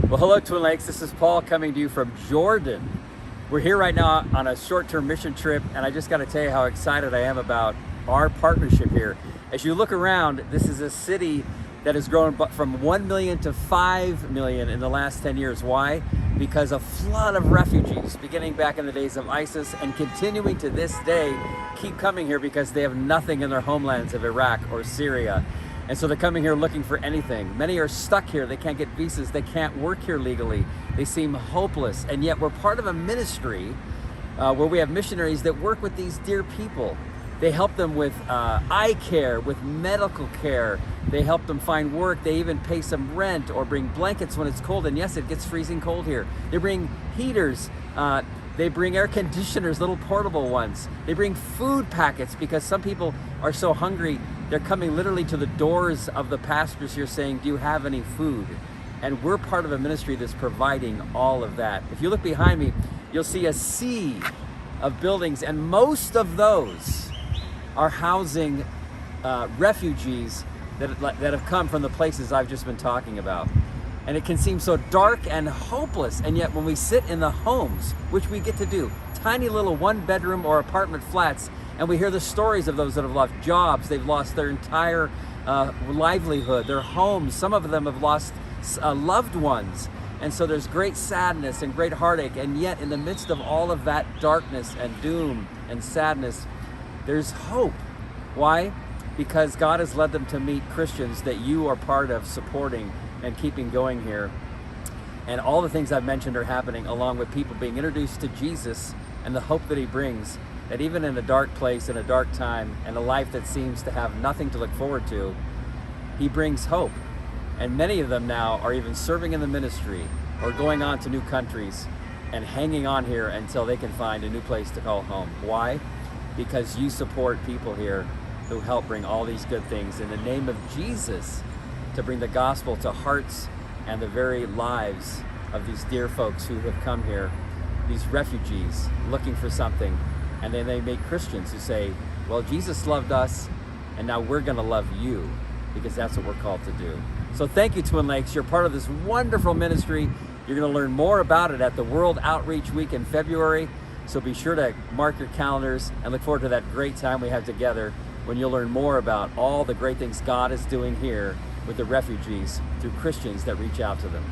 Well, hello, Twin Lakes. This is Paul coming to you from Jordan. We're here right now on a short-term mission trip, and I just got to tell you how excited I am about our partnership here. As you look around, this is a city that has grown from 1 million to 5 million in the last 10 years. Why? Because a flood of refugees, beginning back in the days of ISIS and continuing to this day, keep coming here because they have nothing in their homelands of Iraq or Syria. And so they're coming here looking for anything. Many are stuck here. They can't get visas. They can't work here legally. They seem hopeless. And yet we're part of a ministry where we have missionaries that work with these dear people. They help them with eye care, with medical care. They help them find work. They even pay some rent or bring blankets when it's cold. And yes, it gets freezing cold here. They bring heaters. They bring air conditioners, little portable ones. They bring food packets because some people are so hungry, they're coming literally to the doors of the pastors here saying, do you have any food? And we're part of a ministry that's providing all of that. If you look behind me, you'll see a sea of buildings, and most of those are housing refugees that have come from the places I've just been talking about. And it can seem so dark and hopeless, and yet when we sit in the homes, which we get to do, tiny little one-bedroom or apartment flats, and we hear the stories of those that have lost jobs, they've lost their entire livelihood, their homes, some of them have lost loved ones. And so there's great sadness and great heartache, and yet in the midst of all of that darkness and doom and sadness, there's hope. Why? Because God has led them to meet Christians that you are part of supporting and keeping going here. And all the things I've mentioned are happening along with people being introduced to Jesus and the hope that he brings, that even in a dark place, in a dark time, and a life that seems to have nothing to look forward to, he brings hope. And many of them now are even serving in the ministry or going on to new countries and hanging on here until they can find a new place to call home. Why? Because you support people here who help bring all these good things in the name of Jesus, to bring the gospel to hearts and the very lives of these dear folks who have come here, these refugees looking for something. And then they meet Christians who say, well, Jesus loved us, and now we're gonna love you, because that's what we're called to do. So thank you, Twin Lakes. You're part of this wonderful ministry. You're gonna learn more about it at the World Outreach Week in February. So be sure to mark your calendars and look forward to that great time we have together when you'll learn more about all the great things God is doing here with the refugees through Christians that reach out to them.